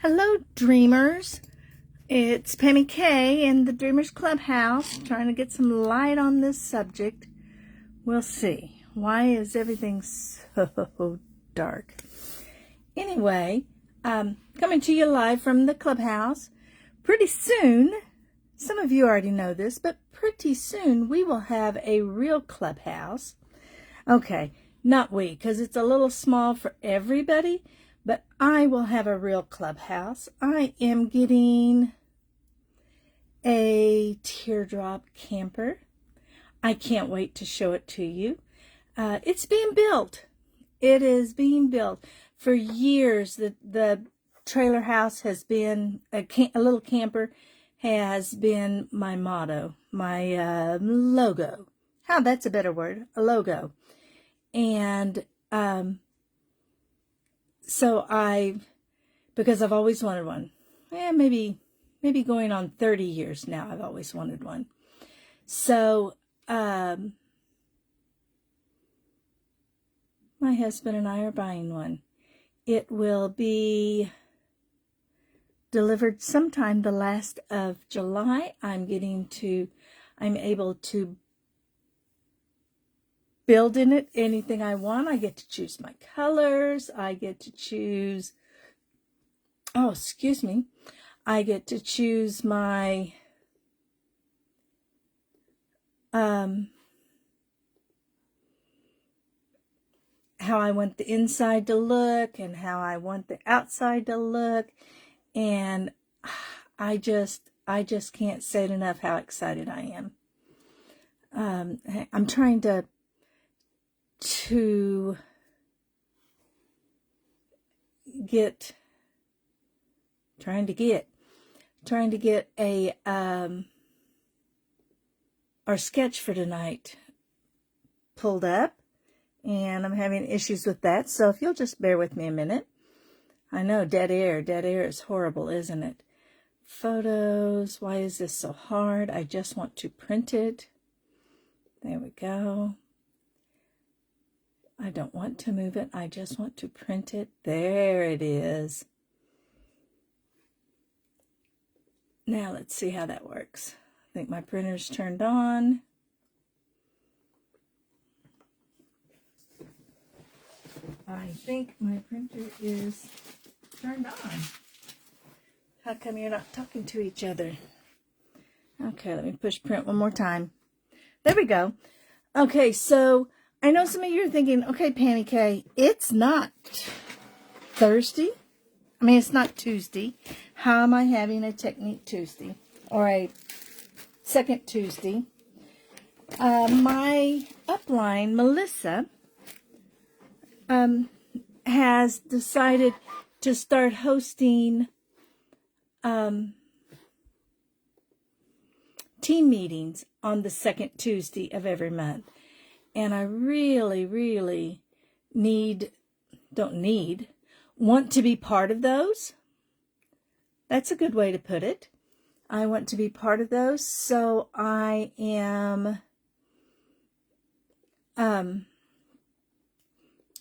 Hello, dreamers. It's Pammy K in the Dreamers Clubhouse, trying to get some light on this subject. We'll see. Why is everything so dark? Anyway, coming to you live from the clubhouse. Pretty soon, some of you already know this, but pretty soon we will have a real clubhouse. Okay, not we, because it's a little small for everybody. But I will have a real clubhouse. I am getting a teardrop camper. I can't wait to show it to you. It's being built. It is being built. For years, the trailer house has been, a little camper has been my motto, my logo. That's a better word, a logo. And so because I've always wanted one, maybe going on 30 years now, I've always wanted one. So, my husband and I are buying one. It will be delivered sometime the last of July. I'm able to build in it anything I want. I get to choose my colors. I get to choose, I get to choose my, how I want the inside to look and how I want the outside to look. And I just can't say it enough how excited I am. I'm trying to get a our sketch for tonight pulled up, and I'm having issues with that, so if you'll just bear with me a minute. I know, dead air is horrible, isn't it? Photos, why is this so hard? I just want to print it. There we go. I don't want to move it. I just want to print it. There it is. Now let's see how that works. I think my printer's turned on. I think my printer is turned on. How come you're not talking to each other? Okay, let me push print one more time. There we go. Okay, so I know some of you are thinking, okay, Pammy K, it's not Thursday. It's not Tuesday. How am I having a Technique Tuesday or a second Tuesday? My upline, Melissa, has decided to start hosting team meetings on the second Tuesday of every month. And I really want to be part of those. That's a good way to put it. I want to be part of those. So I am,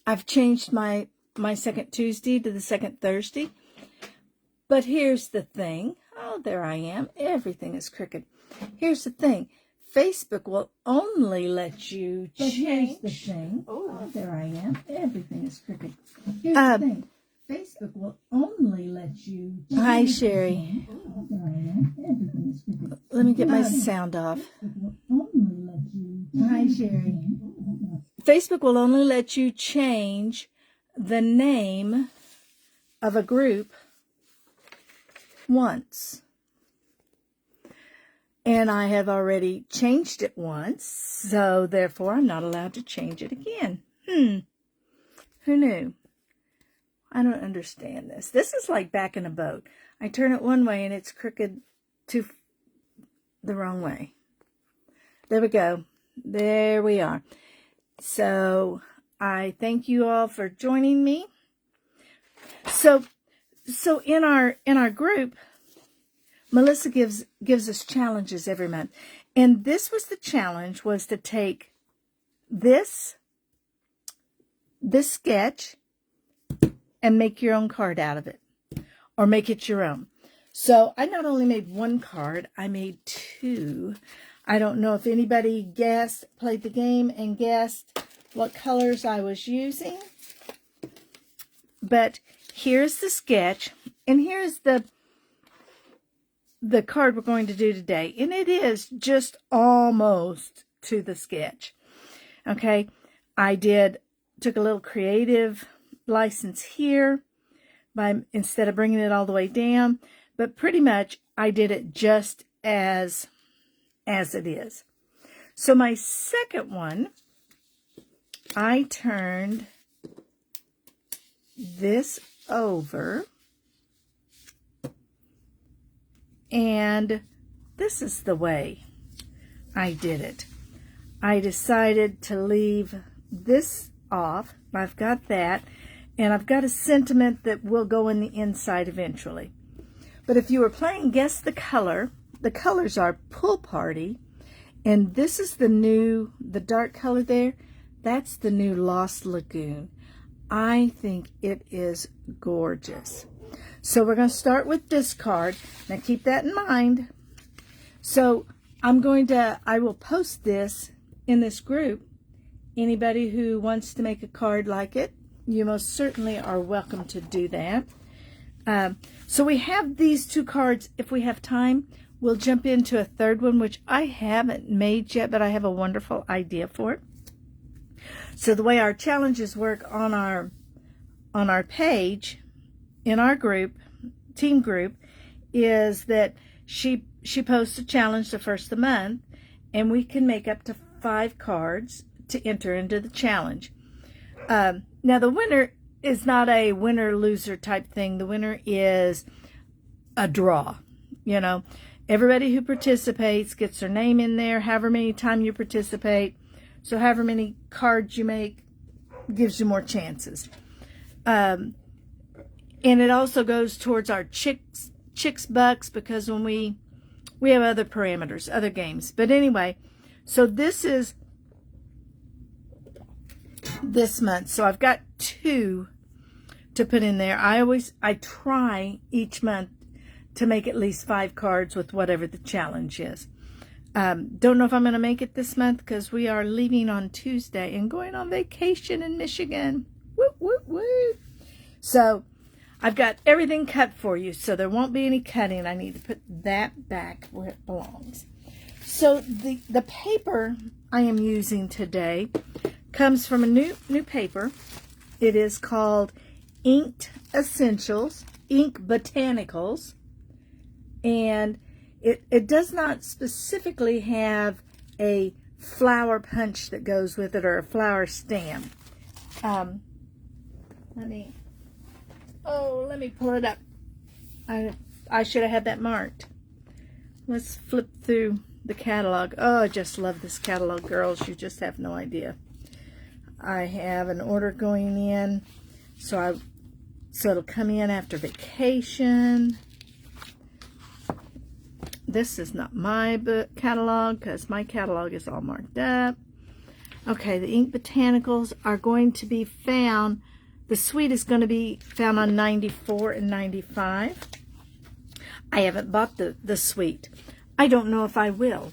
I've changed my second Tuesday to the second Thursday. But here's the thing. Oh, there I am. Everything is crooked. Here's the thing. Facebook will only let you change. Here's the thing. Oh, there I am. Everything is crooked. Here's the thing. Facebook will only let you change. Hi, Sherry. Oh, there I am. Everything is crooked. Let me get my sound off. Hi, Sherry. Facebook will only let you change the name of a group once. And I have already changed it once, so therefore I'm not allowed to change it again. Who knew? I don't understand this. This is like back in a boat. I turn it one way and it's crooked to the wrong way. There we go. There we are. So I thank you all for joining me. So in our group, Melissa gives us challenges every month. And this was the challenge, was to take this sketch and make your own card out of it. or make it your own. So I not only made one card, I made two. I don't know if anybody played the game and guessed what colors I was using. But here's the sketch, and here's the card we're going to do today. And it is just almost to the sketch. Okay, I took a little creative license here instead of bringing it all the way down, but pretty much I did it just as it is. So my second one, I turned this over, and this is the way I did it. I decided to leave this off. I've got that, and I've got a sentiment that will go in the inside eventually. But if you were playing Guess the Color, the colors are Pool Party, and this is the dark color there, that's the new Lost Lagoon. I think it is gorgeous. So we're going to start with this card. Now keep that in mind. So I will post this in this group. Anybody who wants to make a card like it, you most certainly are welcome to do that. So we have these two cards. If we have time, we'll jump into a third one, which I haven't made yet, but I have a wonderful idea for it. So the way our challenges work on our page, in our group, team group, is that she posts a challenge the first of the month, and we can make up to 5 cards to enter into the challenge. Now the winner is not a winner-loser type thing. The winner is a draw. You know, everybody who participates gets their name in there, however many times you participate. So however many cards you make gives you more chances. And it also goes towards our Chicks Bucks, because when we have other parameters, other games. But anyway, so this is this month. So I've got 2 to put in there. I try each month to make at least 5 cards with whatever the challenge is. Don't know if I'm going to make it this month, because we are leaving on Tuesday and going on vacation in Michigan. Woo, woo, woo. So I've got everything cut for you, so there won't be any cutting. I need to put that back where it belongs. So the paper I am using today comes from a new paper. It is called Inked Essentials, Ink Botanicals, and it does not specifically have a flower punch that goes with it, or a flower stamp. Let me pull it up. I should have had that marked. Let's flip through the catalog. Oh, I just love this catalog, girls. You just have no idea. I have an order going in, so it'll come in after vacation. This is not my catalog, because my catalog is all marked up. Okay, the Ink Botanicals are going to be found. The suite is going to be found on 94 and 95. I haven't bought the suite. I don't know if I will.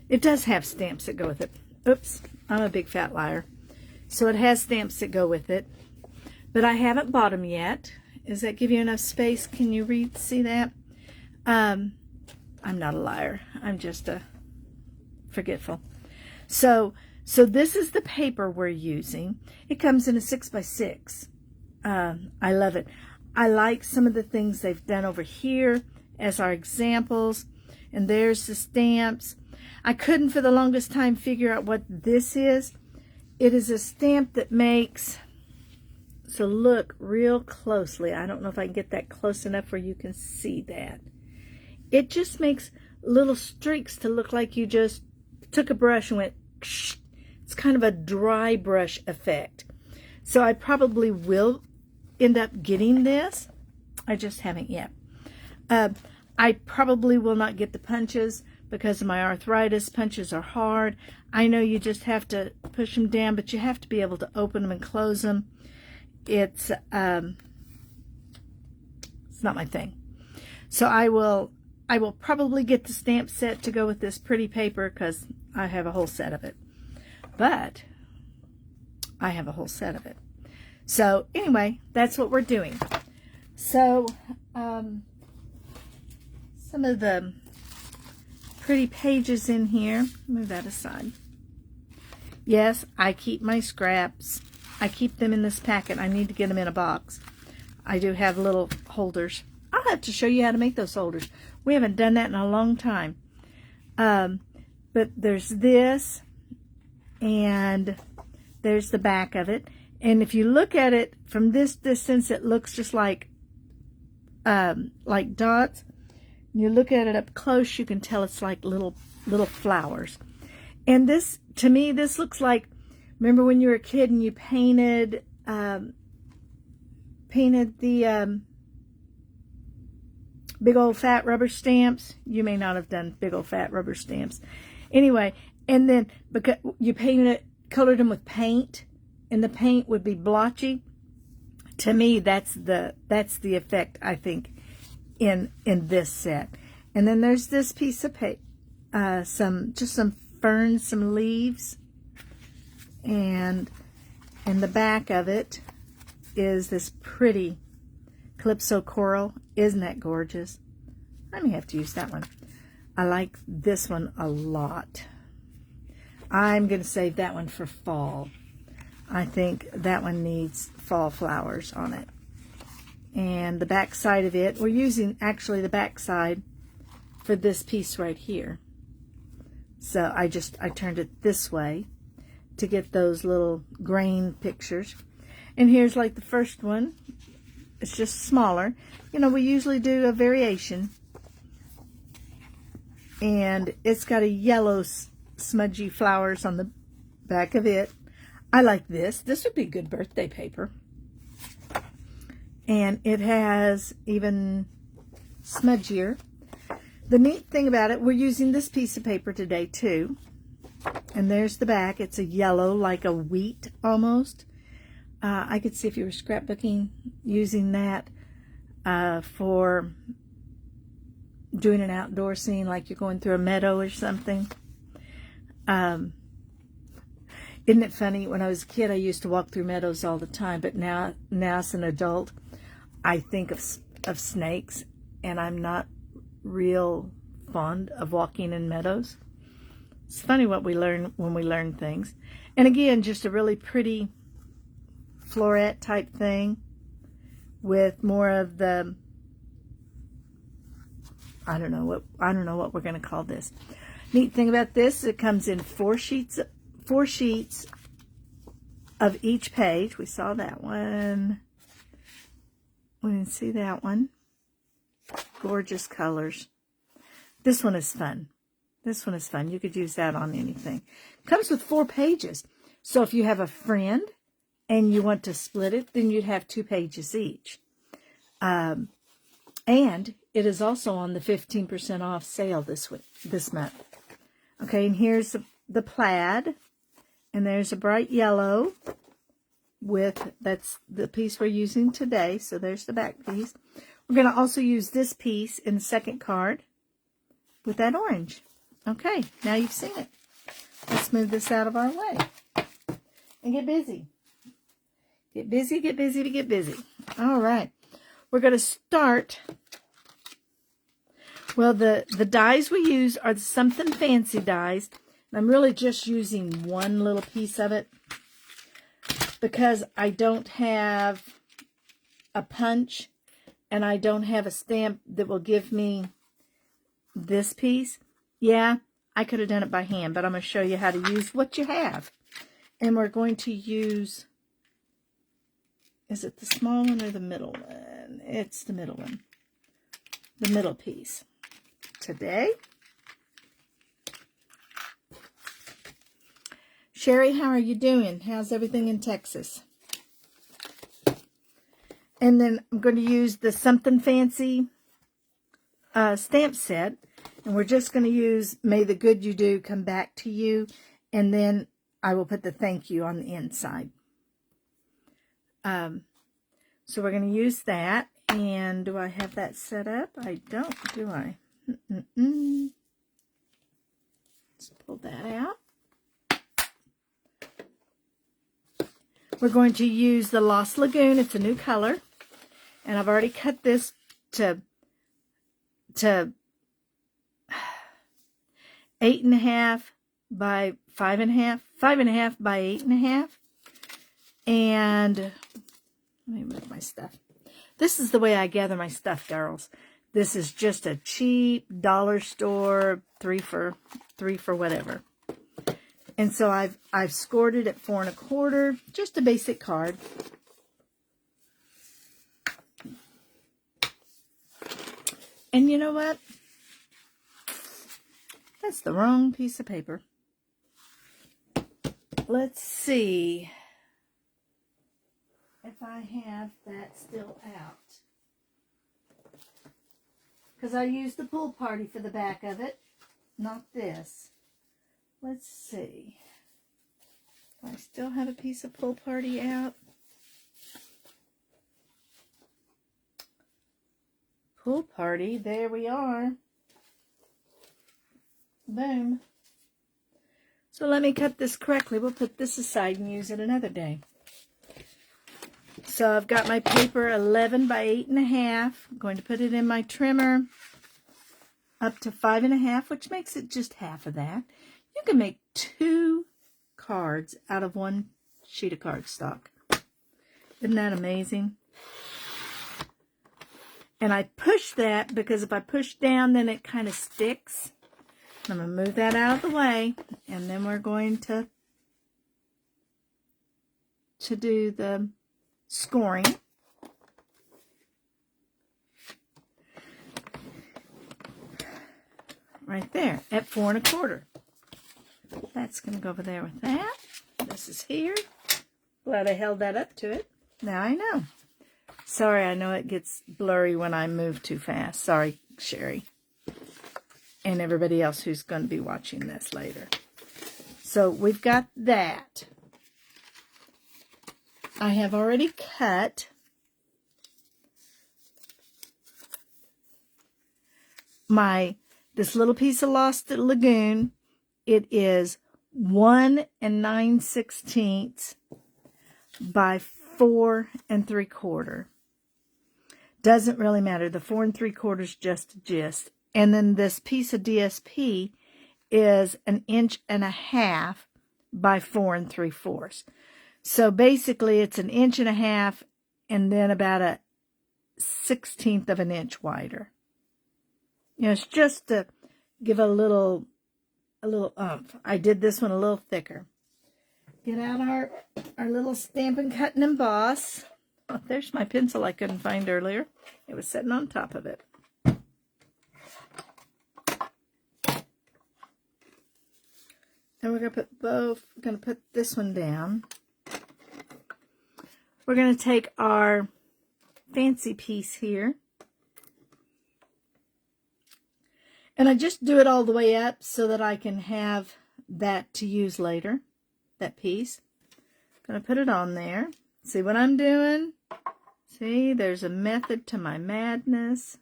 It does have stamps that go with it. Oops, I'm a big fat liar. So it has stamps that go with it. But I haven't bought them yet. Does that give you enough space? Can you see that? I'm not a liar. I'm just forgetful. So this is the paper we're using. It comes in a 6x6. I love it. I like some of the things they've done over here as our examples. And there's the stamps. I couldn't for the longest time figure out what this is. It is a stamp that makes, so look real closely. I don't know if I can get that close enough where you can see that. It just makes little streaks to look like you just took a brush and went, ksh. It's kind of a dry brush effect. So I probably will end up getting this. I just haven't yet. I probably will not get the punches because of my arthritis. Punches are hard. I know you just have to push them down, but you have to be able to open them and close them. it's not my thing. So I will probably get the stamp set to go with this pretty paper because I have a whole set of it. But I have a whole set of it. So anyway, that's what we're doing. So some of the pretty pages in here, move that aside. Yes, I keep my scraps. I keep them in this packet. I need to get them in a box. I do have little holders. I'll have to show you how to make those holders. We haven't done that in a long time. But there's this, and there's the back of it. And if you look at it from this distance, it looks just like dots. When you look at it up close, you can tell it's like little flowers. And this, to me, this looks like, remember when you were a kid and you painted the big old fat rubber stamps? You may not have done big old fat rubber stamps. Anyway, and then because you painted it, colored them with paint, and the paint would be blotchy. To me, that's the effect, I think, in this set. And then there's this piece of paper, just some ferns, some leaves, and the back of it is this pretty Calypso coral. Isn't that gorgeous? I may have to use that one. I like this one a lot. I'm going to save that one for fall. I think that one needs fall flowers on it. And the back side of it, we're using actually the back side for this piece right here. So I turned it this way to get those little grain pictures. And here's like the first one. It's just smaller. You know, we usually do a variation. And it's got a yellow smudgy flowers on the back of it. I like this. This would be good birthday paper. And it has even smudgier. The neat thing about it, we're using this piece of paper today too. And there's the back. It's a yellow, like a wheat almost. I could see if you were scrapbooking using that for doing an outdoor scene, like you're going through a meadow or something. Isn't it funny? When I was a kid, I used to walk through meadows all the time, but now as an adult, I think of snakes, and I'm not real fond of walking in meadows. It's funny what we learn when we learn things. And again, just a really pretty floret type thing with more of the, I don't know what we're going to call this. Neat thing about this, it comes in four sheets of each page. We saw that one. We didn't see that one. Gorgeous colors. This one is fun. This one is fun. You could use that on anything. Comes with 4 pages. So if you have a friend and you want to split it, then you'd have 2 pages each. And it is also on the 15% off sale this month. Okay, and here's the plaid. And there's a bright yellow that's the piece we're using today. So there's the back piece. We're going to also use this piece in the second card with that orange. Okay, now you've seen it. Let's move this out of our way and get busy. Get busy, get busy, get busy. All right. We're going to start. Well, the dies we use are the Something Fancy dies. And I'm really just using one little piece of it because I don't have a punch and I don't have a stamp that will give me this piece. Yeah, I could have done it by hand, but I'm going to show you how to use what you have. And we're going to use, is it the small one or the middle one? It's the middle one. The middle piece today. Sherry, how are you doing? How's everything in Texas? And then I'm going to use the Something Fancy stamp set. And we're just going to use May the Good You Do Come Back to You. And then I will put the thank you on the inside. So we're going to use that. And do I have that set up? I don't, do I? Let's pull that out. We're going to use the Lost Lagoon. It's a new color. And I've already cut this to 8.5 by 5.5, 5.5 by 8.5. And let me move my stuff. This is the way I gather my stuff, girls. This is just a cheap dollar store, three for whatever. And so I've scored it at 4 1/4, just a basic card. And you know what? That's the wrong piece of paper. Let's see if I have that still out. Because I used the pool party for the back of it, not this. Let's see. Do I still have a piece of pool party out? Pool party, there we are. Boom. So let me cut this correctly. We'll put this aside and use it another day. So I've got my paper 11 by 8.5. I'm going to put it in my trimmer up to 5.5, which makes it just half of that. You can make 2 cards out of 1 sheet of cardstock. Isn't that amazing? And I push that because if I push down, then it kind of sticks. I'm going to move that out of the way, and then we're going to do the scoring. Right there at 4 1/4. That's going to go over there with that. This is here. Glad I held that up to it. Now I know. Sorry, I know it gets blurry when I move too fast. Sorry, Sherry. And everybody else who's going to be watching this later. So we've got that. I have already cut this little piece of Lost Lagoon. It is 1 9/16 by 4 3/4. Doesn't really matter. The 4 3/4 is just a gist. And then this piece of DSP is 1.5 inches by 4 3/4. So basically it's 1.5 inches and then about a 1/16 of an inch wider. You know, it's just to give a little oomph. I did this one a little thicker. Get out our little Stampin' Cut and Emboss. Oh, there's my pencil I couldn't find earlier. It was sitting on top of it. And we're going to put this one down. We're going to take our fancy piece here. And I just do it all the way up so that I can have that to use later, that piece. Going to put it on there. See what I'm doing? See, there's a method to my madness.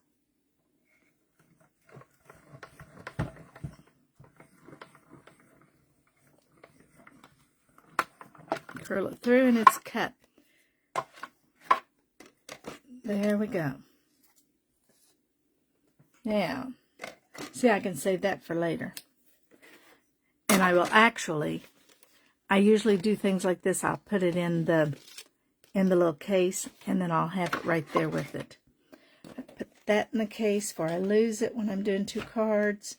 Curl it through and it's cut. There we go. Now, see, I can save that for later. And I will actually, I usually do things like this. I'll put it in the little case, and then I'll have it right there with it. I put that in the case before I lose it when I'm doing 2 cards.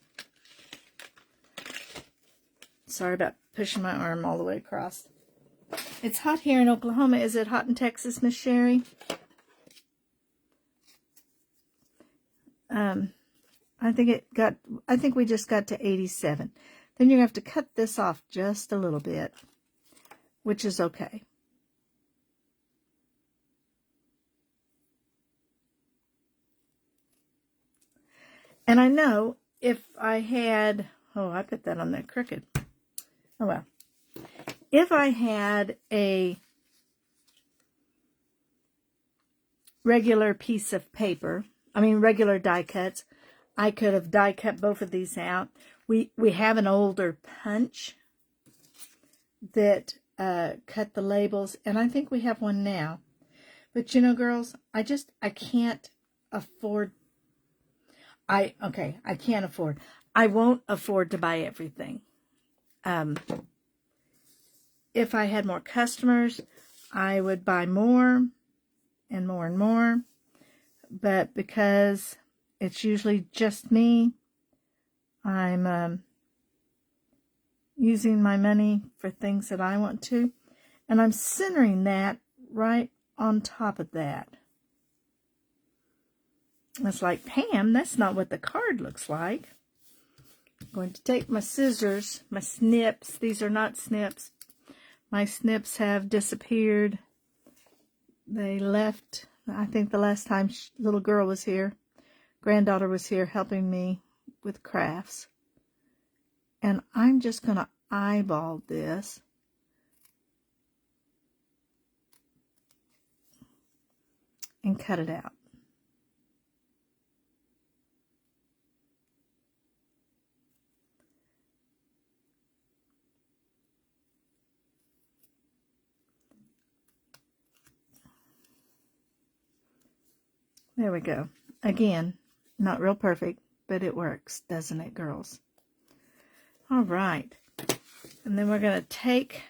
Sorry about pushing my arm all the way across. It's hot here in Oklahoma. Is it hot in Texas, Miss Sherry? I think we just got to 87. Then you're going to have to cut this off just a little bit, which is okay. And I know if I had, oh, I put that on there crooked. Oh, well. If I had a regular piece of paper, regular die cuts, I could have die cut both of these out. We have an older punch that cut the labels, and I think we have one now. But you know, girls, I can't afford. I can't afford. I won't afford to buy everything. If I had more customers, I would buy more and more and more. But because it's usually just me, I'm using my money for things that I want to. And I'm centering that right on top of that. It's like, Pam, that's not what the card looks like. I'm going to take my scissors, my snips. These are not snips. My snips have disappeared. They left, I think the last time little girl was here, granddaughter was here helping me with crafts. And I'm just going to eyeball this. And cut it out. There we go. Again, not real perfect, but it works, doesn't it, girls? All right. And then we're going to take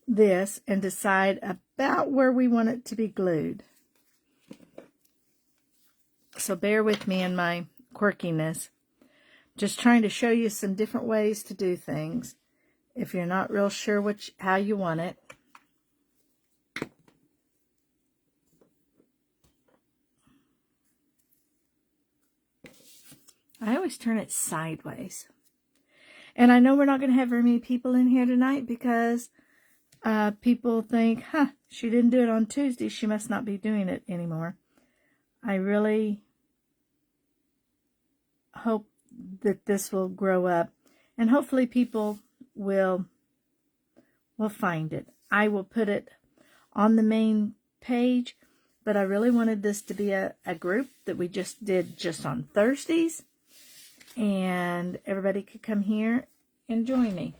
this and decide about where we want it to be glued. So bear with me in my quirkiness. Just trying to show you some different ways to do things. If you're not real sure how you want it. I always turn it sideways. And I know we're not going to have very many people in here tonight because people think, she didn't do it on Tuesday. She must not be doing it anymore. I really hope that this will grow up. And hopefully people will find it. I will put it on the main page. But I really wanted this to be a group that we just did just on Thursdays. And everybody could come here and join me.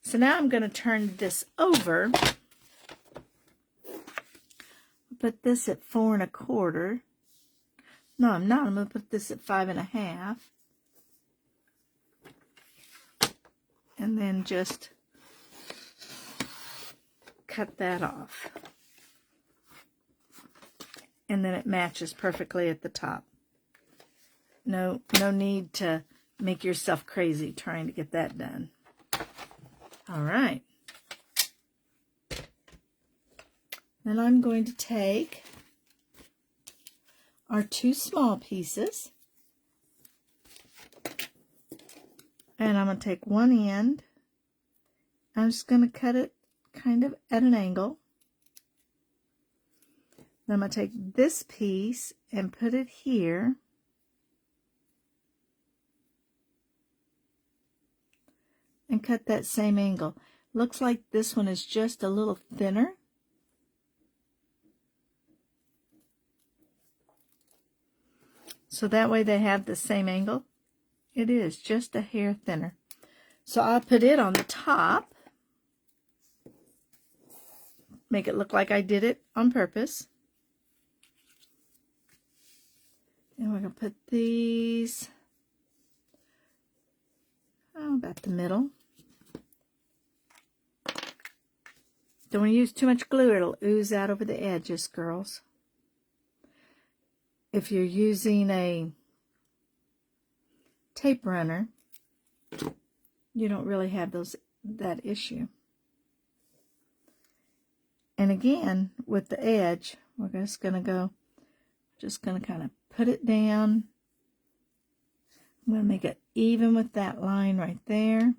So now I'm going to turn this over. Put this at 4 1/4. No, I'm not. I'm going to put this at 5 1/2. And then just cut that off. And then it matches perfectly at the top. No need to make yourself crazy trying to get that done. All right. Then I'm going to take our 2 small pieces. And I'm going to take one end. I'm just going to cut it kind of at an angle. Then I'm going to take this piece and put it here. And cut that same angle. Looks like this one is just a little thinner. So that way they have the same angle. It is just a hair thinner. So I'll put it on the top. Make it look like I did it on purpose. And we're going to put these about the middle. Don't want to use too much glue. It'll ooze out over the edges, girls. If you're using a tape runner, you don't really have that issue. And again, with the edge, we're just going to kind of put it down. I'm going to make it even with that line right there.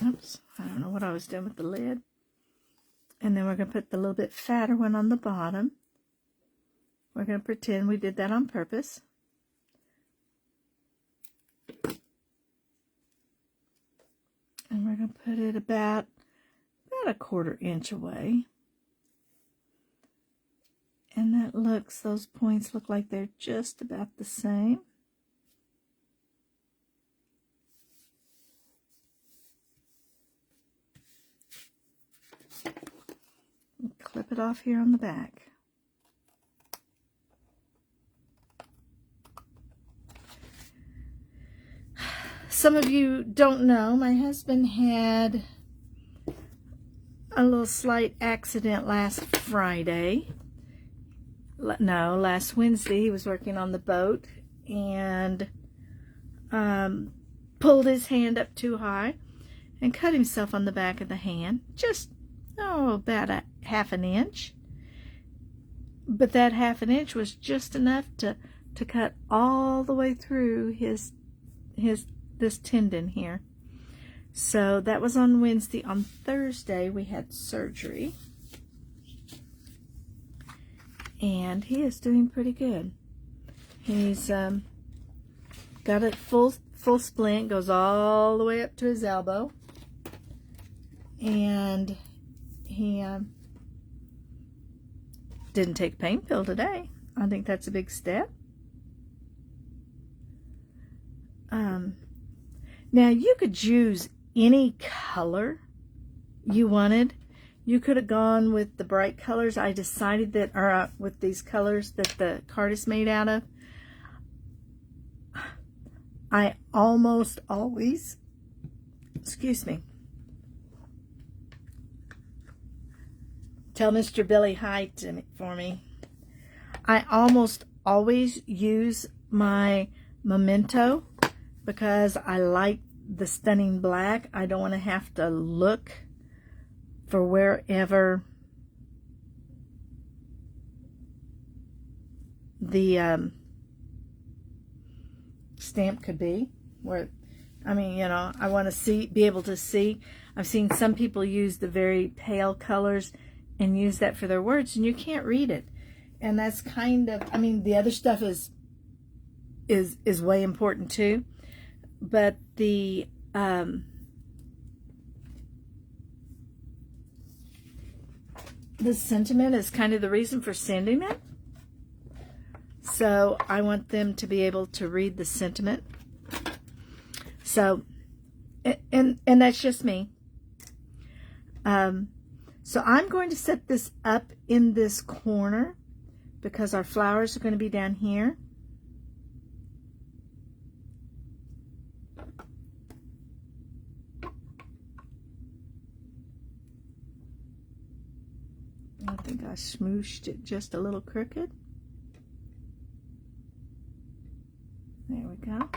Oops, I don't know what I was doing with the lid. And then we're going to put the little bit fatter one on the bottom. We're going to pretend we did that on purpose. going to put it about a 1/4 inch away. And that looks, those points look like they're just about the same. Clip it off here on the back. Some of you don't know, my husband had a little slight accident last Friday. No, last Wednesday. He was working on the boat and pulled his hand up too high and cut himself on the back of the hand. Just, about a 1/2 inch. But that 1/2 inch was just enough to cut all the way through this tendon here. So that was on Wednesday. On Thursday, we had surgery. And he is doing pretty good. He's got a full splint, goes all the way up to his elbow. And he didn't take a pain pill today. I think that's a big step. Now, you could use any color you wanted. You could have gone with the bright colors. I decided that, or with these colors that the card is made out of. I almost always, excuse me, tell Mr. Billy hi for me. I almost always use my Memento because I like the stunning black. I don't want to have to look for wherever the stamp could be. Where, I mean, you know, I want to be able to see. I've seen some people use the very pale colors and use that for their words, and you can't read it. And that's kind of, I mean, the other stuff is way important too, but the sentiment is kind of the reason for sending it. So I want them to be able to read the sentiment. So, and that's just me. So I'm going to set this up in this corner because our flowers are going to be down here. I think I smooshed it just a little crooked. There we go.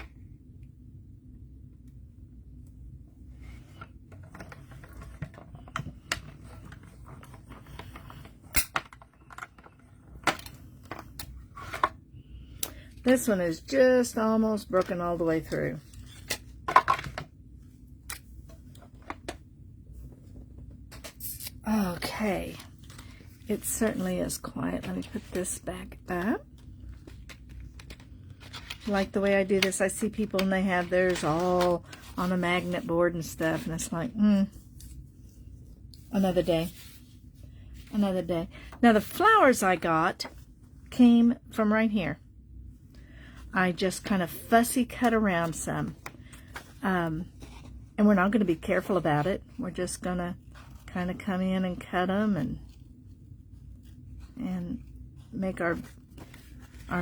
This one is just almost broken all the way through. Okay. It certainly is quiet. Let me put this back up. Like the way I do this, I see people and they have theirs all on a magnet board and stuff, and it's like, another day. Another day. Now the flowers I got came from right here. I just kind of fussy cut around some. And we're not going to be careful about it. We're just going to kind of come in and cut them and make our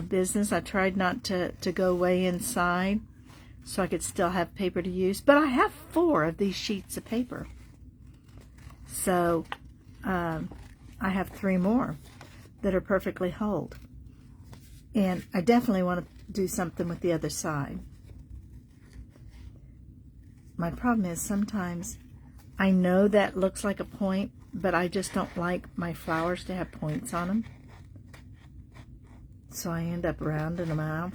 business. I tried not to go way inside so I could still have paper to use. But I have 4 of these sheets of paper. So I have 3 more that are perfectly whole. And I definitely want to do something with the other side. My problem is sometimes I know that looks like a point, but I just don't like my flowers to have points on them. So I end up rounding them out.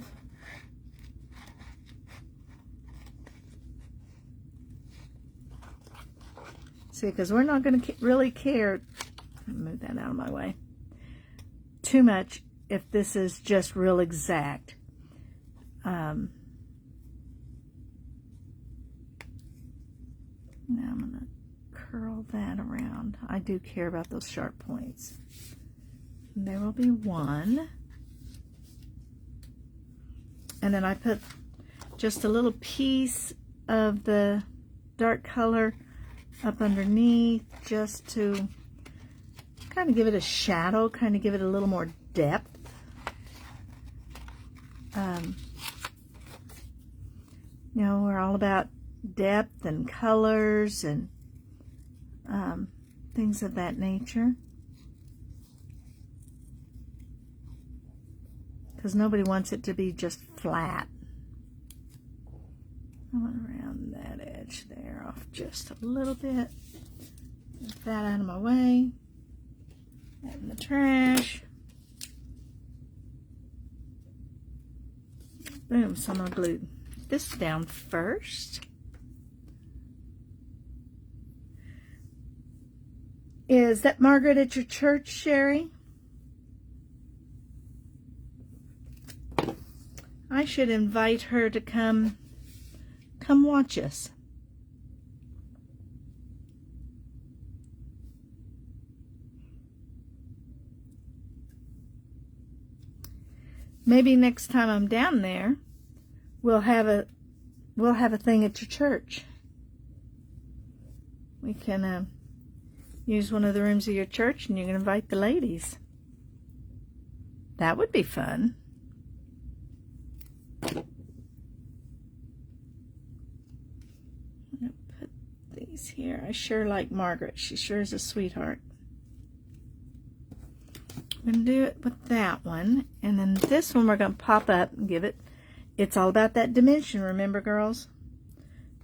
See, because we're not going to really care, move that out of my way, too much if this is just real exact. Now I'm going to curl that around. I do care about those sharp points. And there will be one. And then I put just a little piece of the dark color up underneath just to kind of give it a shadow, kind of give it a little more depth. You know, we're all about depth and colors and things of that nature. Because nobody wants it to be just flat. I want to round that edge there off just a little bit. Get that out of my way. That in the trash. Boom, so I'm going to glue this down first. Is that Margaret at your church, Sherry? I should invite her to come watch us. Maybe next time I'm down there, we'll have a thing at your church. We can use one of the rooms of your church, and you can invite the ladies. That would be fun. I'm gonna put these here. I sure like Margaret. She sure is a sweetheart. I'm going to do it with that one. And then this one we're going to pop up and give it. It's all about that dimension, remember, girls?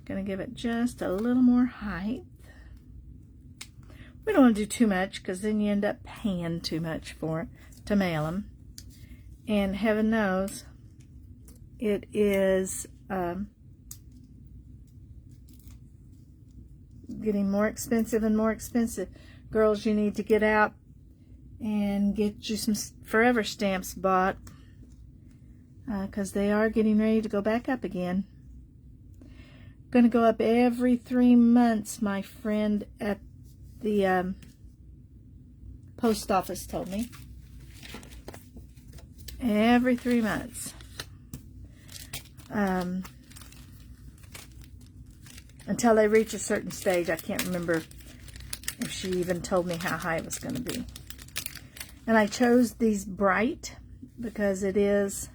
Going to give it just a little more height. We don't want to do too much because then you end up paying too much for it to mail them. And heaven knows it is getting more expensive and more expensive. Girls, you need to get out and get you some forever stamps bought because they are getting ready to go back up again. Going to go up every 3 months, my friend at the post office told me. Every 3 months. Until they reach a certain stage. I can't remember if she even told me how high it was going to be. And I chose these bright because it is,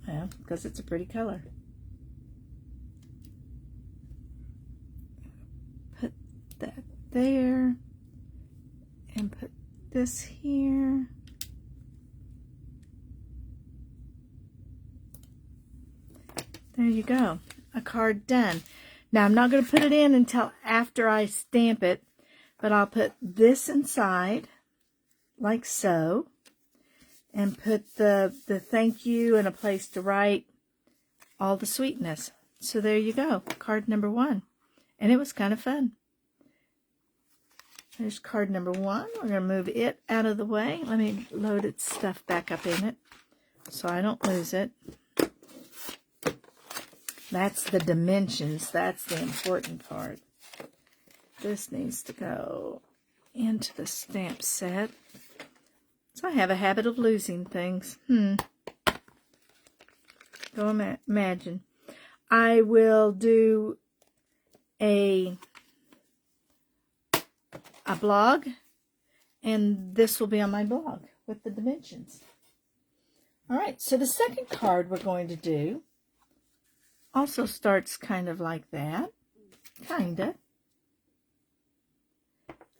well, because it's a pretty color. Put that there and put this here. There you go. A card done. Now I'm not going to put it in until after I stamp it, but I'll put this inside like so, and put the thank you and a place to write all the sweetness. So there you go, card number 1. And it was kind of fun. There's card number 1. We're going to move it out of the way. Let me load its stuff back up in it so I don't lose it. That's the dimensions. That's the important part. This needs to go into the stamp set. So I have a habit of losing things. Go imagine. I will do a blog, and this will be on my blog with the dimensions. All right, so the second card we're going to do also starts kind of like that. Kinda.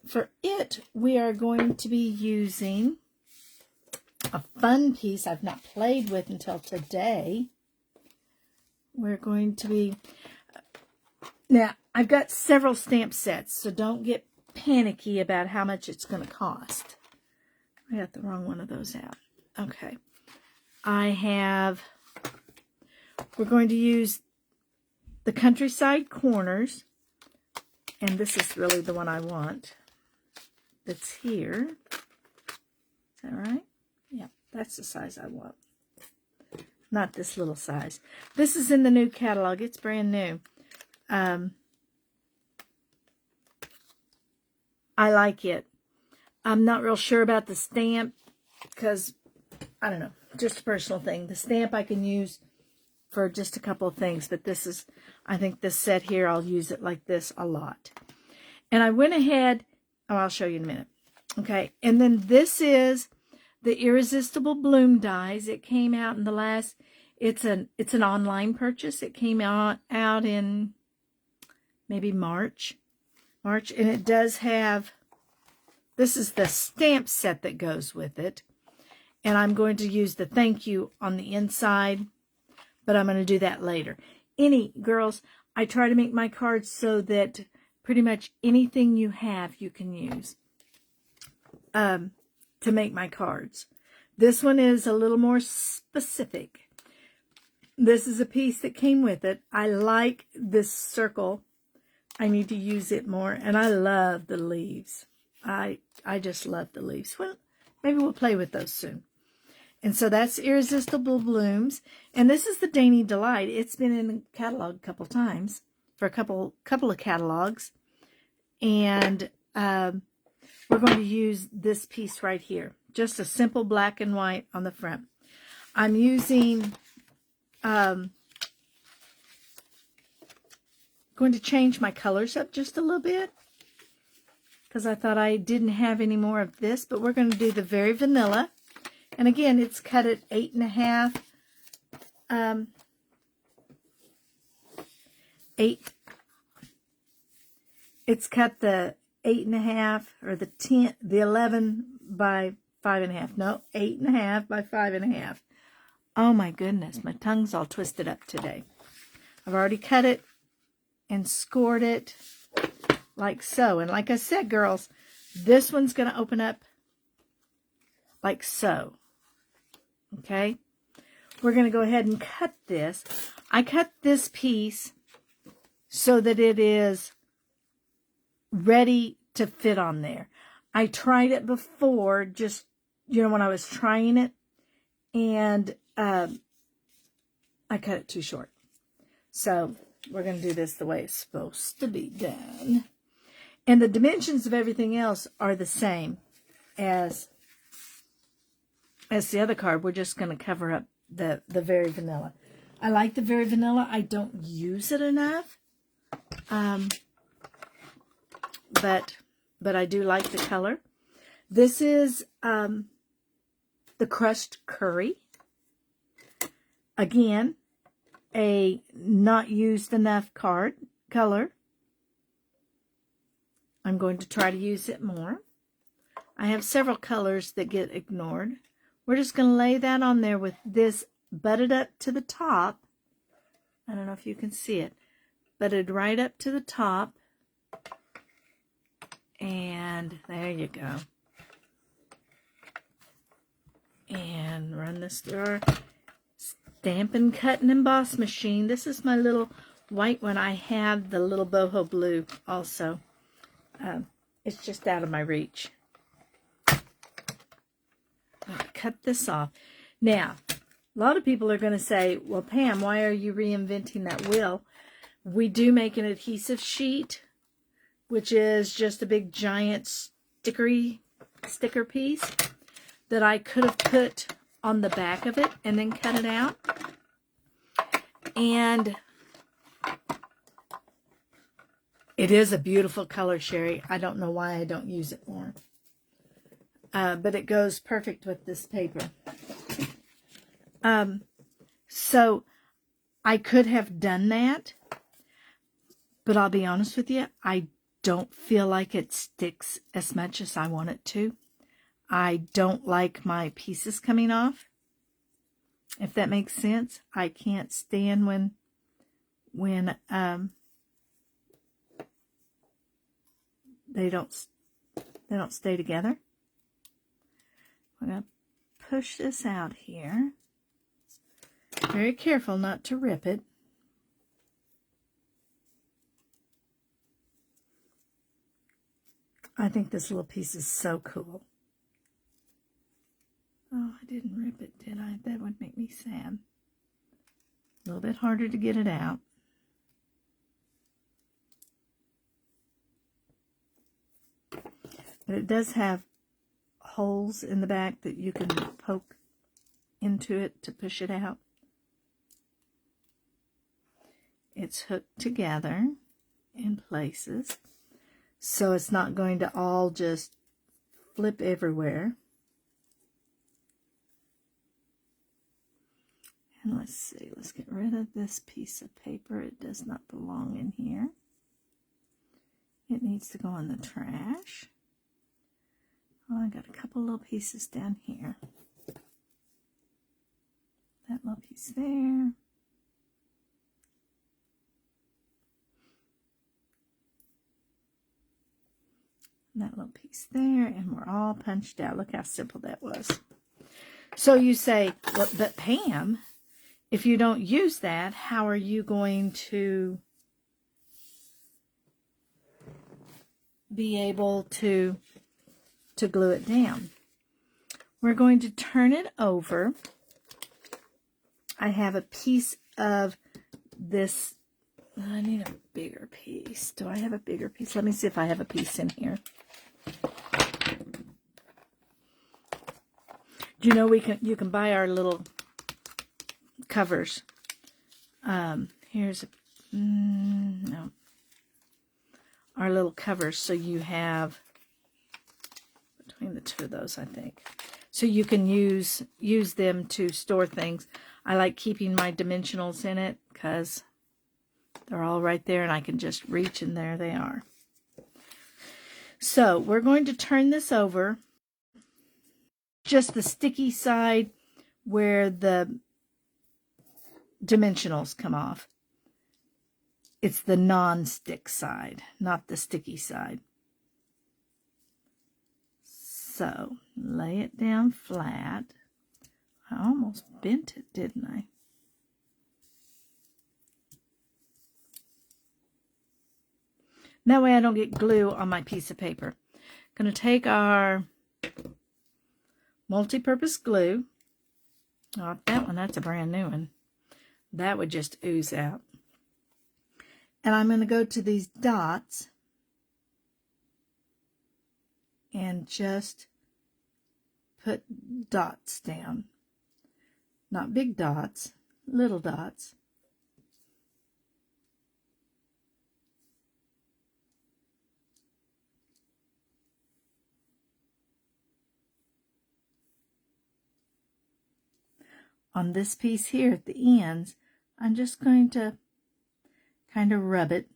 For it, we are going to be using a fun piece I've not played with until today. We're going to be... Now, I've got several stamp sets, so don't get panicky about how much it's going to cost. I got the wrong one of those out. Okay. We're going to use the Countryside Corners, and this is really the one I want. That's here. Is that right? Yeah, that's the size I want. Not this little size. This is in the new catalog. It's brand new. I like it. I'm not real sure about the stamp because, I don't know, just a personal thing. The stamp I can use for just a couple of things, but this is, I think this set here, I'll use it like this a lot. And I went ahead, oh, I'll show you in a minute. Okay, and then this is the Irresistible Bloom dies. It came out in the last, it's an online purchase. It came out in maybe March, and it does have, this is the stamp set that goes with it. And I'm going to use the thank you on the inside, but I'm going to do that later. Girls, I try to make my cards so that pretty much anything you have, you can use to make my cards. This one is a little more specific. This is a piece that came with it. I like this circle. I need to use it more, and I love the leaves. I just love the leaves. Well, maybe we'll play with those soon. And so that's Irresistible Blooms. And this is the Dainty Delight. It's been in the catalog a couple times, for a couple of catalogs. And we're going to use this piece right here. Just a simple black and white on the front. I'm using, going to change my colors up just a little bit, because I thought I didn't have any more of this, but we're going to do the Very Vanilla. And again, it's cut at 8.5. It's cut the 8.5 or the 10, the 11 by 5.5. No, 8.5 by 5.5. Oh my goodness, my tongue's all twisted up today. I've already cut it and scored it like so. And like I said, girls, this one's going to open up like so. Okay, we're going to go ahead and cut this. I cut this piece so that it is ready to fit on there. I tried it before, just, when I was trying it, and I cut it too short. So we're going to do this the way it's supposed to be done. And the dimensions of everything else are the same as the other card. We're just going to cover up the Very Vanilla. I like the Very Vanilla. I don't use it enough. But I do like the color. This is the Crushed Curry. Again, a not used enough color. I'm going to try to use it more. I have several colors that get ignored. We're just going to lay that on there with this butted up to the top. I don't know if you can see it. Butted right up to the top. And there you go. And run this through our Stampin' Cut and Emboss machine. This is my little white one. I have the little boho blue also. It's just out of my reach. I'll cut this off. Now, a lot of people are going to say, well, Pam, why are you reinventing that wheel? We do make an adhesive sheet, which is just a big giant sticker piece that I could have put on the back of it and then cut it out. And it is a beautiful color, Sherry. I don't know why I don't use it more. But it goes perfect with this paper. So I could have done that, but I'll be honest with you, I don't feel like it sticks as much as I want it to. I don't like my pieces coming off, if that makes sense. I can't stand when they don't stay together. I'm going to push this out here. Very careful not to rip it. I think this little piece is so cool. Oh, I didn't rip it, did I? That would make me sad. A little bit harder to get it out. But it does have holes in the back that you can poke into it to push it out. It's hooked together in places, so it's not going to all just flip everywhere. And let's see, let's get rid of this piece of paper. It does not belong in here. It needs to go in the trash. Oh, I got a couple little pieces down here. That little piece there. That little piece there, and we're all punched out. Look how simple that was. So you say, well, but Pam, if you don't use that, how are you going to be able to glue it down? We're going to turn it over. I have a piece of this. I need a bigger piece. Do I have a bigger piece? Let me see if I have a piece in here. Do you know you can buy our little covers. Here's no, our little covers. So you have between the two of those, I think. So you can use them to store things. I like keeping my dimensionals in it because they're all right there, and I can just reach, and there they are. So we're going to turn this over. Just the sticky side where the dimensionals come off. It's the non-stick side, not the sticky side. So lay it down flat. I almost bent it, didn't I? That way I don't get glue on my piece of paper. I'm going to take our multi-purpose glue. Oh, that one, that's a brand new one. That would just ooze out. And I'm going to go to these dots and just put dots down. Not big dots, little dots. On this piece here at the ends, I'm just going to kind of rub it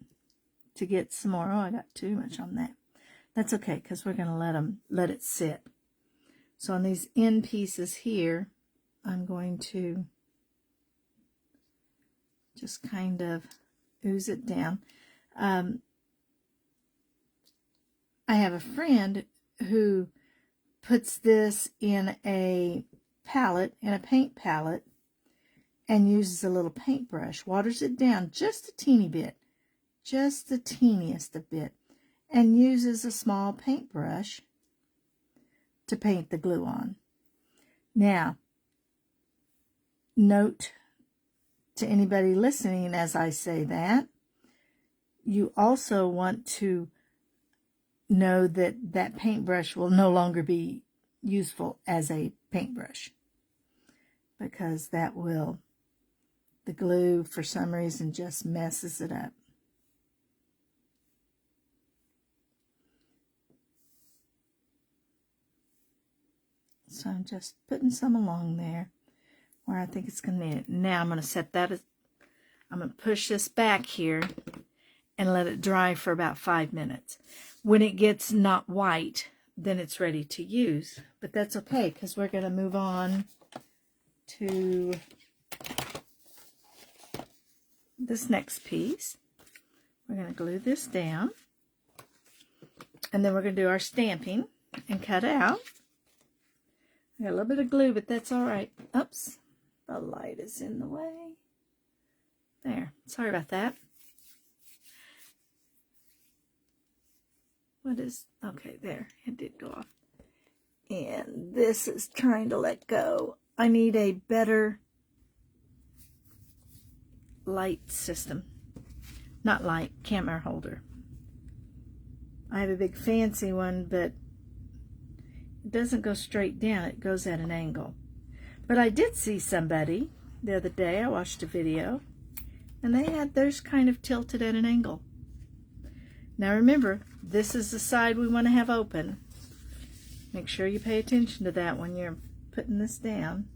to get some more. Oh, I got too much on that. That's okay, because we're going to let it sit. So on these end pieces here, I'm going to just kind of ooze it down. I have a friend who puts this in a palette, in a paint palette, and uses a little paintbrush, waters it down just a teeny bit, just the teeniest of bit, and uses a small paintbrush to paint the glue on. Now, note to anybody listening as I say that, you also want to know that that paintbrush will no longer be useful as a paintbrush, because that will, the glue for some reason just messes it up. So I'm just putting some along there where I think it's going to need it. Now I'm going to set that, I'm going to push this back here and let it dry for about 5 minutes. When it gets not white, then it's ready to use. But that's okay, because we're going to move on to this next piece. We're going to glue this down. And then we're going to do our stamping and cut out. I got a little bit of glue, but that's all right. Oops, the light is in the way. There, sorry about that. What is, okay, there, it did go off. And this is trying to let go. I need a better light system. Not light, camera holder. I have a big fancy one, but it doesn't go straight down, it goes at an angle. But I did see somebody the other day, I watched a video, and they had theirs kind of tilted at an angle. Now remember, this is the side we want to have open. Make sure you pay attention to that when you're putting this down.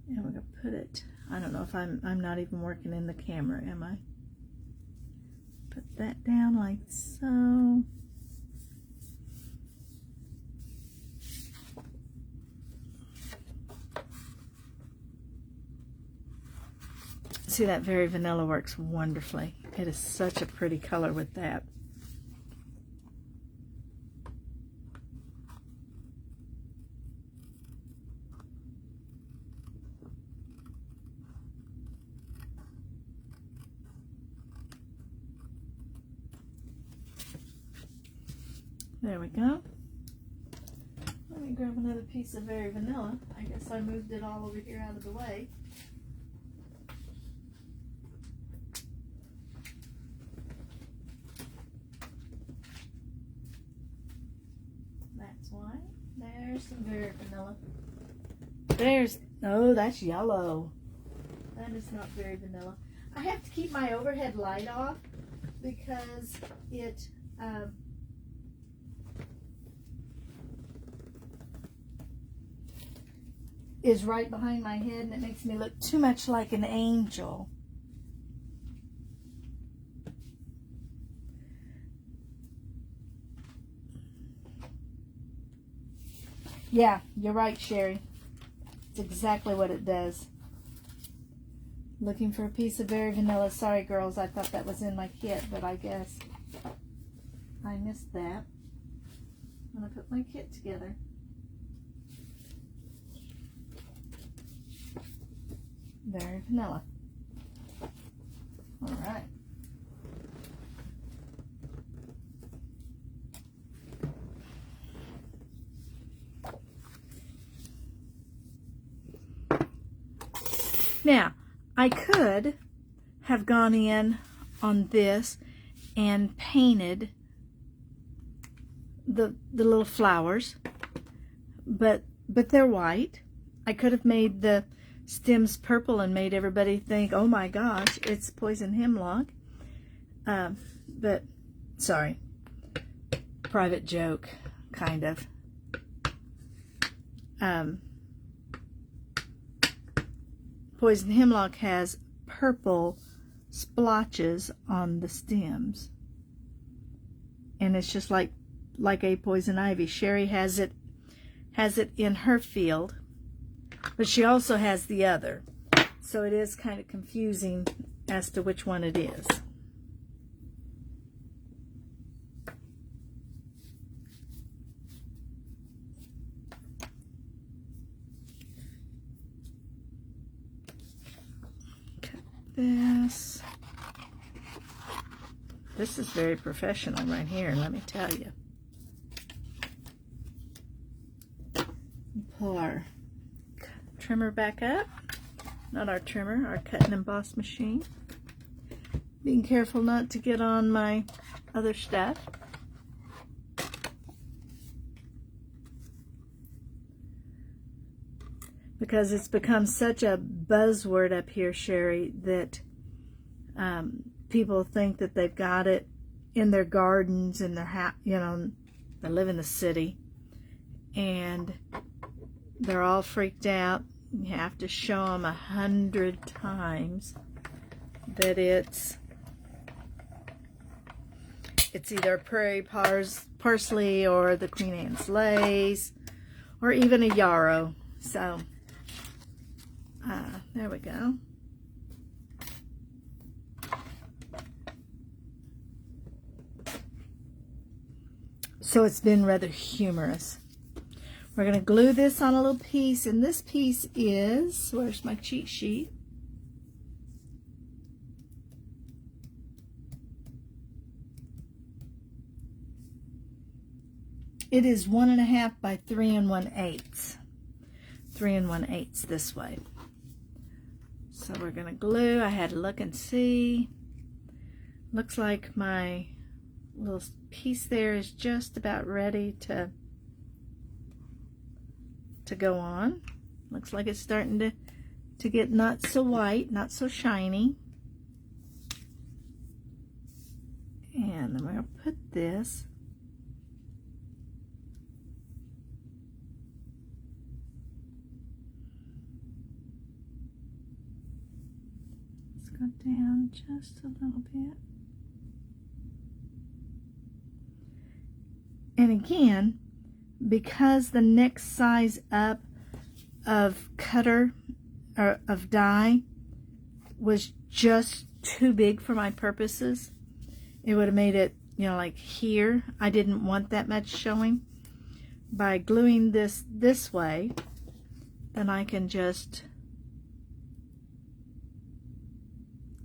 And we're going to put it, I don't know if I'm not even working in the camera, am I? Put that down like so. See, that Very Vanilla works wonderfully. It is such a pretty color with that. There we go. Let me grab another piece of Very Vanilla. I guess I moved it all over here out of the way. That's why. There's some Very Vanilla. There's, oh, that's yellow. That is not Very Vanilla. I have to keep my overhead light off because it, is right behind my head and it makes me look too much like an angel. Yeah, you're right, Sherry. It's exactly what it does. Looking for a piece of Very Vanilla. Sorry, girls, I thought that was in my kit, but I guess I missed that. I'm going to put my kit together. Very Vanilla. All right. Now, I could have gone in on this and painted the little flowers, but they're white. I could have made the stems purple and made everybody think, oh my gosh, it's poison hemlock. But, sorry, private joke, kind of. Poison hemlock has purple splotches on the stems. And it's just like a poison ivy. Sherry has it in her field. But she also has the other. So it is kind of confusing as to which one it is. Cut this. This is very professional right here, let me tell you. Pull our trimmer back up. Not our trimmer, our cut and emboss machine. Being careful not to get on my other stuff. Because it's become such a buzzword up here, Sherry, that people think that they've got it in their gardens, in their house, you know, they live in the city, and they're all freaked out. You have to show them 100 times that it's either prairie parsley or the Queen Anne's lace or even a yarrow. So there we go. So it's been rather humorous. We're going to glue this on a little piece, and this piece is, where's my cheat sheet? It is 1.5 by 3 1/8. 3 1/8 this way. So we're going to glue. I had to look and see. Looks like my little piece there is just about ready to to go on. Looks like it's starting to get not so white, not so shiny. And then we're going to put this go down just a little bit. And again, because the next size up of cutter or of die was just too big for my purposes, it would have made it, you know, like here. I didn't want that much showing. By gluing this way, then I can just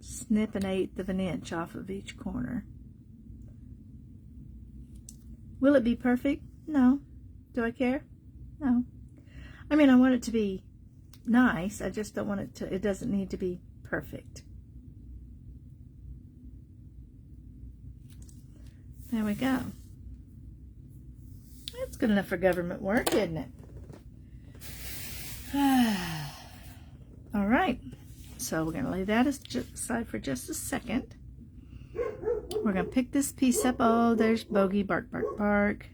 snip 1/8 of an inch off of each corner. Will it be perfect? No. Do I care? No. I mean, I want it to be nice. I just don't want it to, it doesn't need to be perfect. There we go. That's good enough for government work, isn't it? All right. So we're going to lay that aside for just a second. We're going to pick this piece up. Oh, there's Bogey, bark, bark, bark.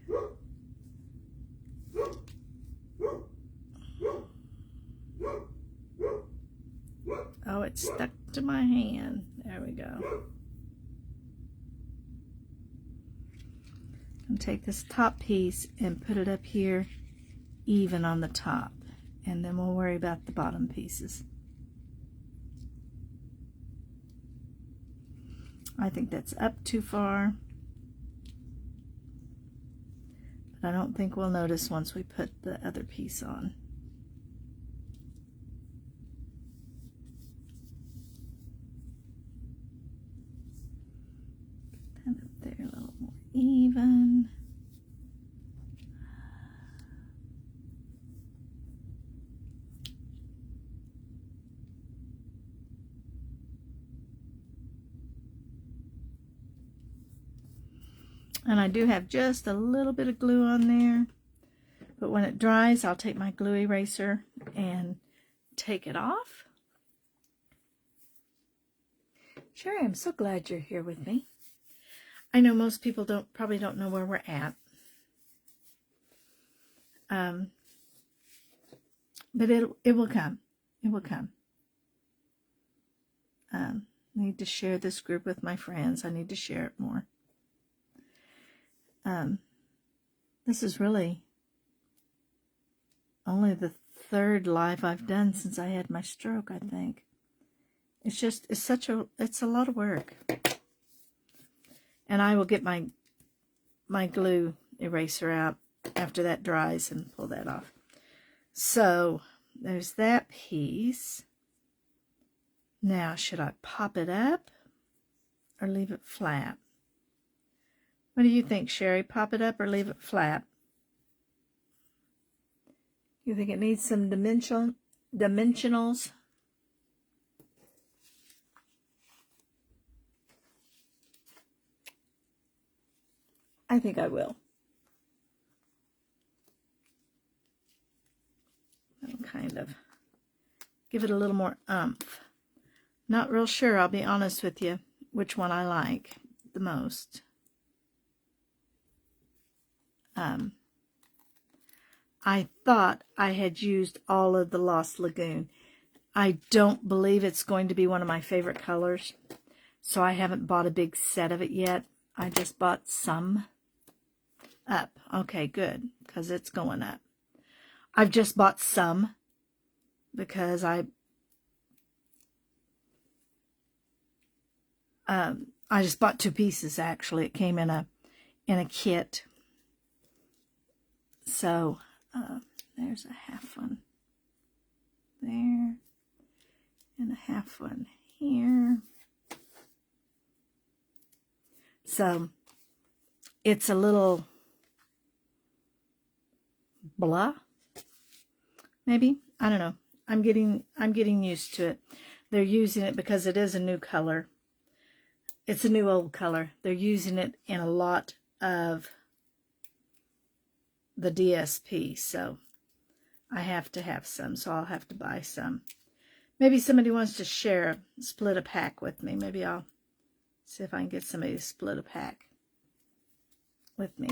Oh, it's stuck to my hand. There we go. And take this top piece and put it up here even on the top. And then we'll worry about the bottom pieces. I think that's up too far, but I don't think we'll notice once we put the other piece on. Put that up there a little more even. And I do have just a little bit of glue on there, but when it dries, I'll take my glue eraser and take it off. Sherry, I'm so glad you're here with me. I know most people probably don't know where we're at. But it will come. It will come. I need to share this group with my friends. I need to share it more. This is really only the 3rd live I've done since I had my stroke, I think. It's a lot of work. And I will get my glue eraser out after that dries and pull that off. So there's that piece. Now, should I pop it up or leave it flat? What do you think, Sherry? Pop it up or leave it flat? You think it needs some dimensionals? I think I will. I'll kind of give it a little more oomph. Not real sure, I'll be honest with you, which one I like the most. I thought I had used all of the Lost Lagoon. I don't believe it's going to be one of my favorite colors, so I haven't bought a big set of it yet. I just bought some. Up. Okay, good, because it's going up. I've just bought some because I just bought 2 pieces, actually. It came in a kit. So there's a half one there and a half one here. So it's a little blah, maybe. I don't know. I'm getting used to it. They're using it because it is a new color. It's a new old color. They're using it in a lot of the DSP, so I have to have some, so I'll have to buy some. Maybe somebody wants to split a pack with me. Maybe I'll see if I can get somebody to split a pack with me.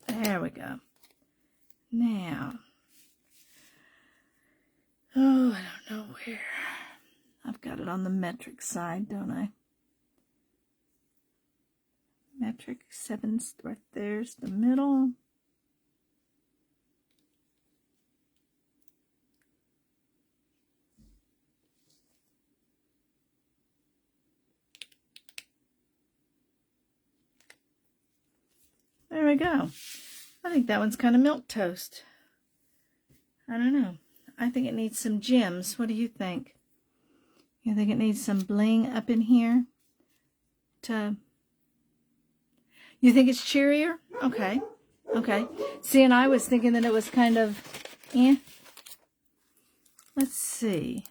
There we go. Now, oh, I don't know where. I've got it on the metric side, don't I? Metric 7, right there's the middle. There we go. I think that one's kind of milquetoast. I don't know. I think it needs some gems. What do you think? You think it needs some bling up in here? You think it's cheerier? Okay. Okay. See, and I was thinking that it was kind of, Let's see.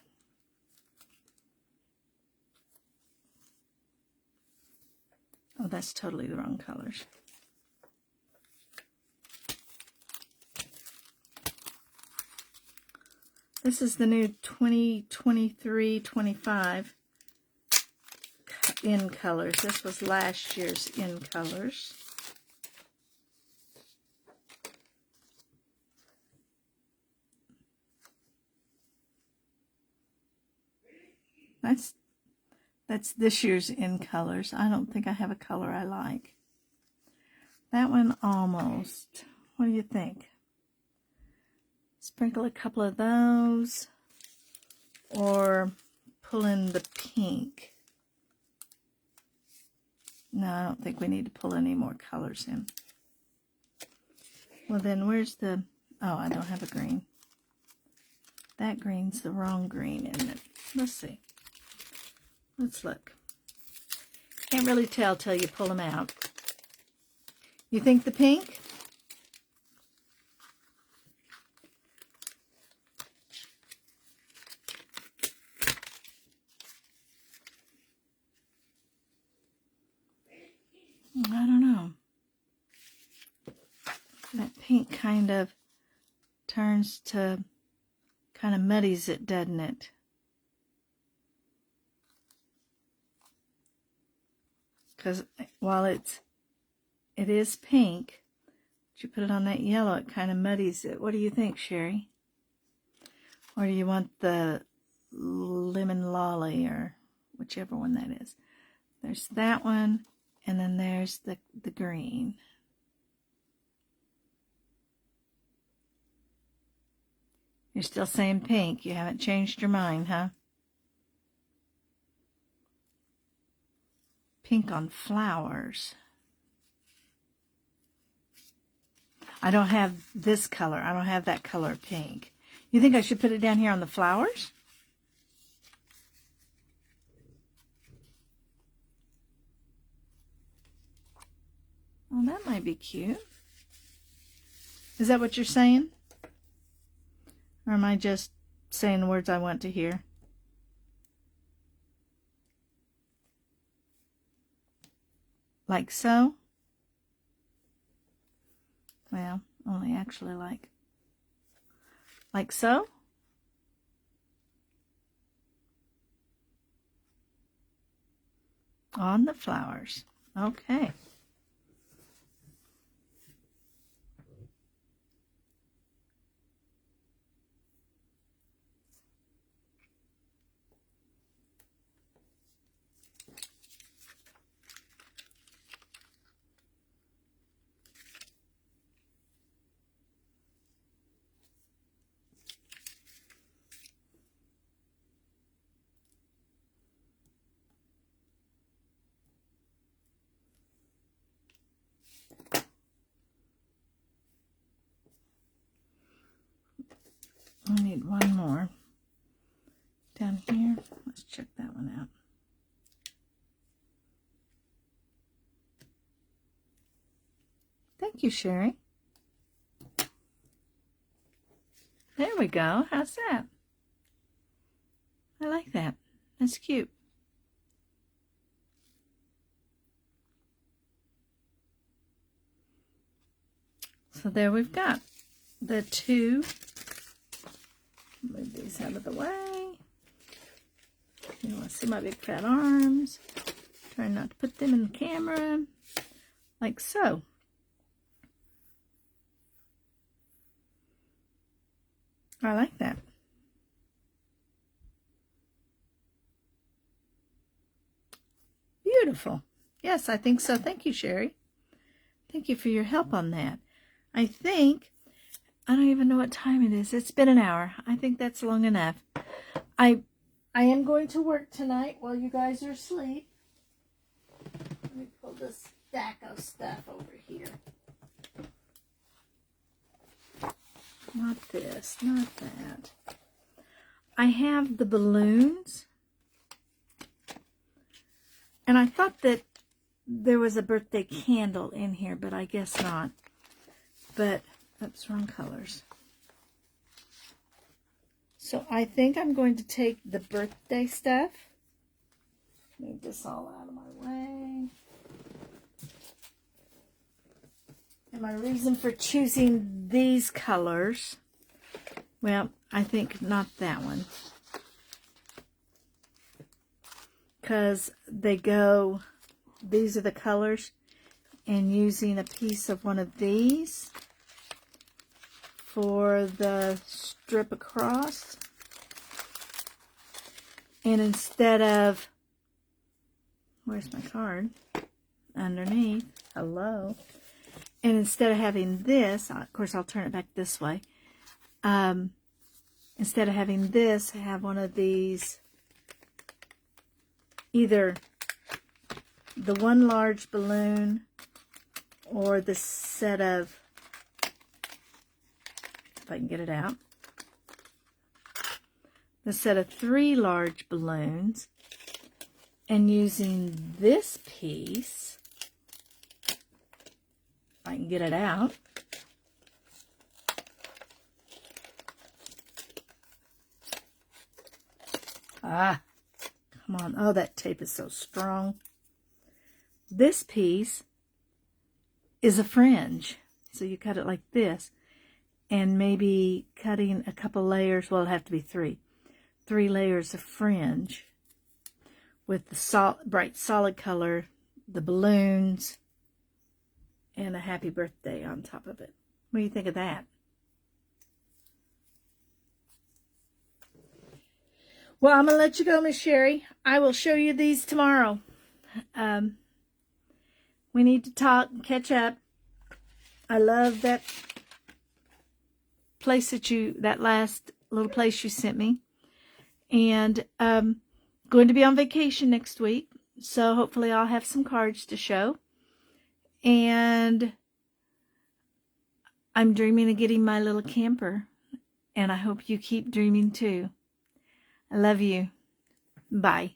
Oh, that's totally the wrong colors. This is the new 2023-25 in colors. This was last year's in colors. That's this year's in colors. I don't think I have a color I like. That one almost. What do you think? Sprinkle a couple of those, or pull in the pink. No, I don't think we need to pull any more colors in. Well, then where's the... Oh, I don't have a green. That green's the wrong green, isn't it? Let's see. Let's look. Can't really tell till you pull them out. You think the pink? I don't know. That pink kind of turns to, kind of muddies it, doesn't it? Because while it is pink, but you put it on that yellow, it kind of muddies it. What do you think, Sherry? Or do you want the lemon lolly, or whichever one that is? There's that one, and then there's the green. You're still saying pink. You haven't changed your mind, huh? Pink on flowers. I don't have this color. I don't have that color pink. You think I should put it down here on the flowers? Oh, that might be cute. Is that what you're saying? Or am I just saying the words I want to hear? Like so? Well, only actually like so? On the flowers. Okay. I need one more down here. Let's check that one out. Thank you, Sherry. There we go. How's that? I like that. That's cute. So there we've got the two. Move these out of the way. You want to see my big fat arms. Try not to put them in the camera. Like so. I like that. Beautiful. Yes, I think so. Thank you, Sherry. Thank you for your help on that. I don't even know what time it is. It's been an hour. I think that's long enough. I am going to work tonight while you guys are asleep. Let me pull this stack of stuff over here. Not this, not that. I have the balloons. And I thought that there was a birthday candle in here, but I guess not. But, oops, wrong colors. So I think I'm going to take the birthday stuff. Move this all out of my way. And my reason for choosing these colors, well, I think not that one. Because they go, these are the colors, and using a piece of one of these for the strip across. And instead of, where's my card? Underneath, hello. And instead of having this, of course I'll turn it back this way. Instead of having this, have one of these, either the one large balloon or the set of, if I can get it out, the set of 3 large balloons, and using this piece, if I can get it out, come on, oh, that tape is so strong. This piece is a fringe, so you cut it like this, and maybe cutting a couple layers, well, it'll have to be 3 layers of fringe with the bright solid color, the balloons, and a happy birthday on top of it. What do you think of that? Well, I'm going to let you go, Miss Sherry. I will show you these tomorrow. We need to talk and catch up. I love that place that last little place you sent me. And going to be on vacation next week. So hopefully I'll have some cards to show. And I'm dreaming of getting my little camper. And I hope you keep dreaming too. I love you. Bye.